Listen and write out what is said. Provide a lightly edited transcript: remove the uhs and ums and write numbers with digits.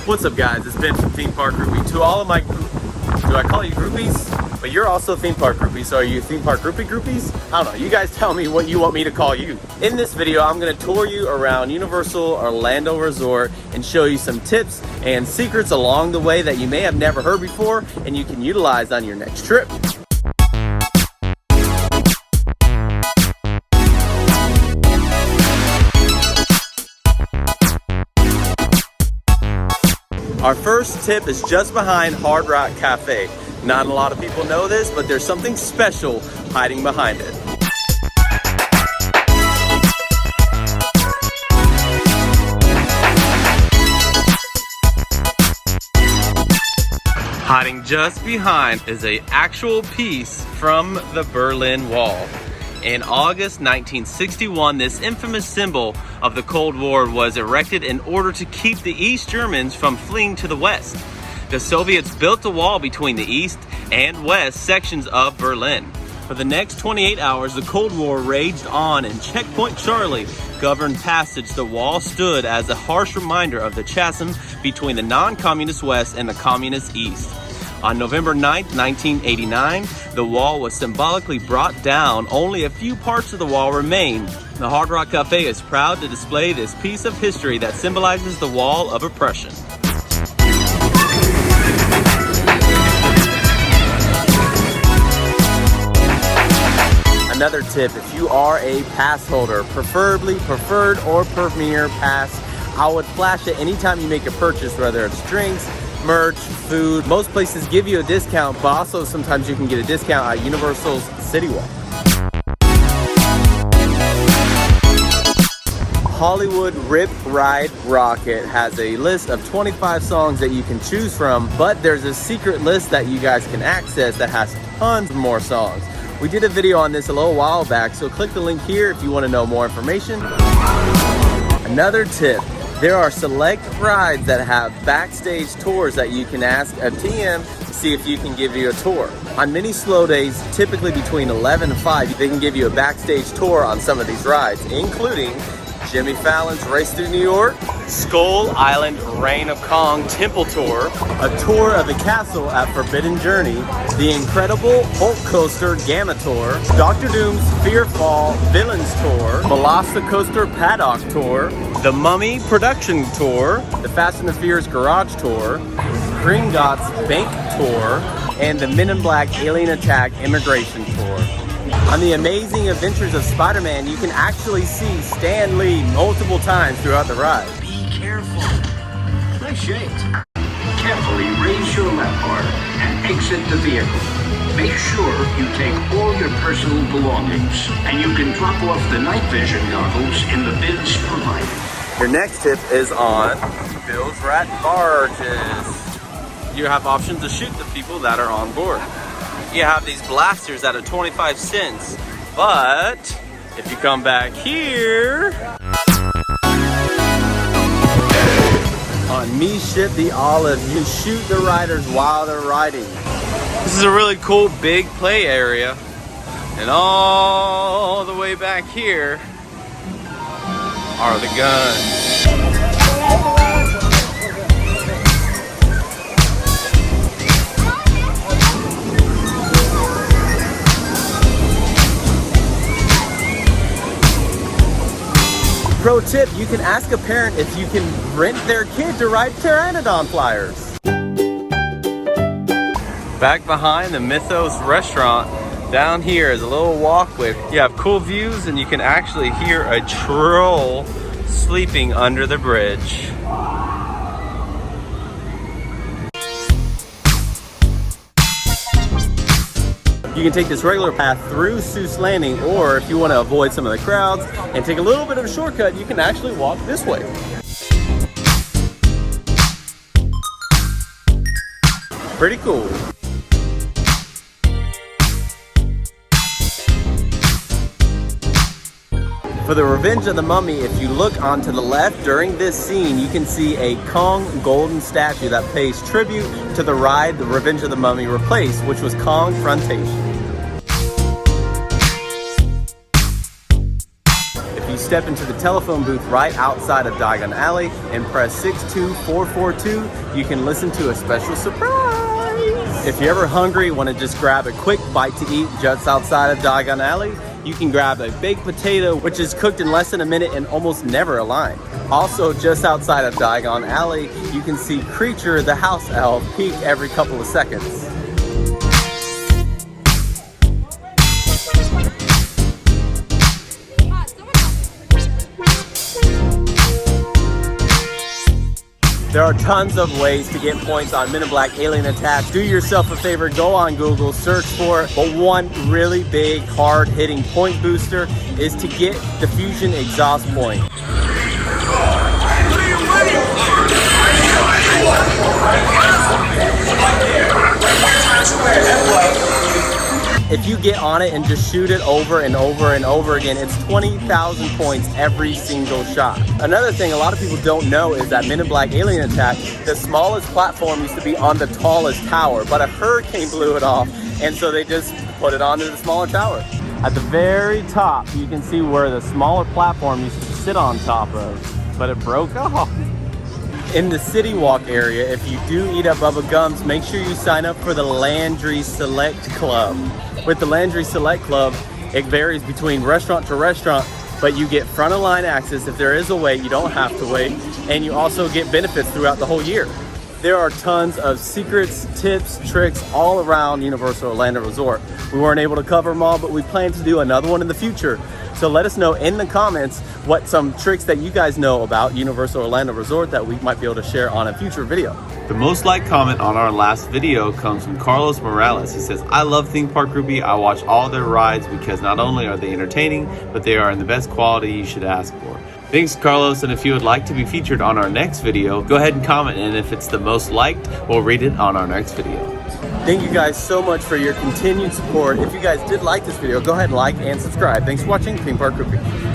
What's up guys, it's Ben from Theme Park Groupie. To all of my, do I call you groupies? But you're also theme park groupies, so are you theme park groupies? I don't know, you guys tell me what you want me to call you. In this video, I'm gonna tour you around Universal Orlando Resort and show you some tips and secrets along the way that you may have never heard before and you can utilize on your next trip. Our first tip is just behind Hard Rock Cafe. Not a lot of people know this, but there's something special hiding behind it. Hiding just behind is an actual piece from the Berlin Wall. In August 1961, this infamous symbol of the Cold War was erected in order to keep the East Germans from fleeing to the West. The Soviets built a wall between the East and West sections of Berlin. For the next 28 hours, the Cold War raged on, and Checkpoint Charlie governed passage. The wall stood as a harsh reminder of the chasm between the non-communist West and the communist East. On November 9, 1989, the wall was symbolically brought down. Only a few parts of the wall remain. The Hard Rock Cafe is proud to display this piece of history that symbolizes the wall of oppression. Another tip, if you are a pass holder, preferably preferred or premier pass, I would flash it anytime you make a purchase, whether it's drinks, merch, food. Most places give you a discount, but also sometimes you can get a discount at Universal's City Walk. Hollywood Rip Ride Rocket has a list of 25 songs that you can choose from, but there's a secret list that you guys can access that has tons more songs. We did a video on this a little while back, so click the link here if you want to know more information. Another tip, there are select rides that have backstage tours that you can ask a TM to see if you can give you a tour. On many slow days, typically between 11 and 5, they can give you a backstage tour on some of these rides, including Jimmy Fallon's Race Through New York, Skull Island Reign of Kong Temple Tour, a tour of the castle at Forbidden Journey, the incredible Hulk Coaster Gamma Tour, Dr. Doom's Fear Fall Villains Tour, Velocicoaster Paddock Tour, the Mummy Production Tour, the Fast and the Furious Garage Tour, Gringotts Bank Tour, and the Men in Black Alien Attack Immigration Tour. On the Amazing Adventures of Spider-Man, you can actually see Stan Lee multiple times throughout the ride. Be careful. Nice shades. Carefully raise your lap bar and exit the vehicle. Make sure you take all your personal belongings, and you can drop off the night vision goggles in the bins provided. Your next tip is on Bill's Rat Barges. You have options to shoot the people that are on board. You have these blasters that are 25 cents, but if you come back here, on Me Ship the Olive, you shoot the riders while they're riding. This is a really cool big play area, and all the way back here are the guns. Pro tip, you can ask a parent if you can rent their kid to ride Pteranodon flyers. Back behind the Mythos restaurant, down here is a little walkway. You have cool views and you can actually hear a troll sleeping under the bridge. You can take this regular path through Seuss Landing, or if you want to avoid some of the crowds and take a little bit of a shortcut, you can actually walk this way. Pretty cool. For the Revenge of the Mummy, if you look onto the left during this scene, you can see a Kong golden statue that pays tribute to the ride the Revenge of the Mummy replaced, which was Kong Frontation. If you step into the telephone booth right outside of Diagon Alley and press 62442, you can listen to a special surprise. If you're ever hungry, want to just grab a quick bite to eat just outside of Diagon Alley, you can grab a baked potato, which is cooked in less than a minute and almost never aligned. Also, just outside of Diagon Alley, you can see Creature the house elf peek every couple of seconds. There are tons of ways to get points on Men in Black Alien Attack. Do yourself a favor, go on Google, search for it. But one really big, hard-hitting point booster is to get the Fusion Exhaust Point. If you get on it and just shoot it over and over and over again, it's 20,000 points every single shot. Another thing a lot of people don't know is that Men in Black Alien Attack, the smallest platform used to be on the tallest tower, but a hurricane blew it off, and so they just put it onto the smaller tower. At the very top, you can see where the smaller platform used to sit on top of, but it broke off. In the City Walk area, if you do eat up Bubba Gums, make sure you sign up for the Landry Select Club. With the Landry Select Club, it varies between restaurant to restaurant, but you get front of line access. If there is a wait, you don't have to wait, and you also get benefits throughout the whole year. There are tons of secrets, tips, tricks all around Universal Orlando Resort. We weren't able to cover them all, but we plan to do another one in the future. So let us know in the comments what some tricks that you guys know about Universal Orlando Resort that we might be able to share on a future video. The most liked comment on our last video comes from Carlos Morales. He says, I love Theme Park Groupie. I watch all their rides because not only are they entertaining, but they are in the best quality you should ask for. Thanks, Carlos, and if you would like to be featured on our next video, go ahead and comment, and if it's the most liked, we'll read it on our next video. Thank you guys so much for your continued support. If you guys did like this video, go ahead and like and subscribe. Thanks for watching Theme Park Groupie.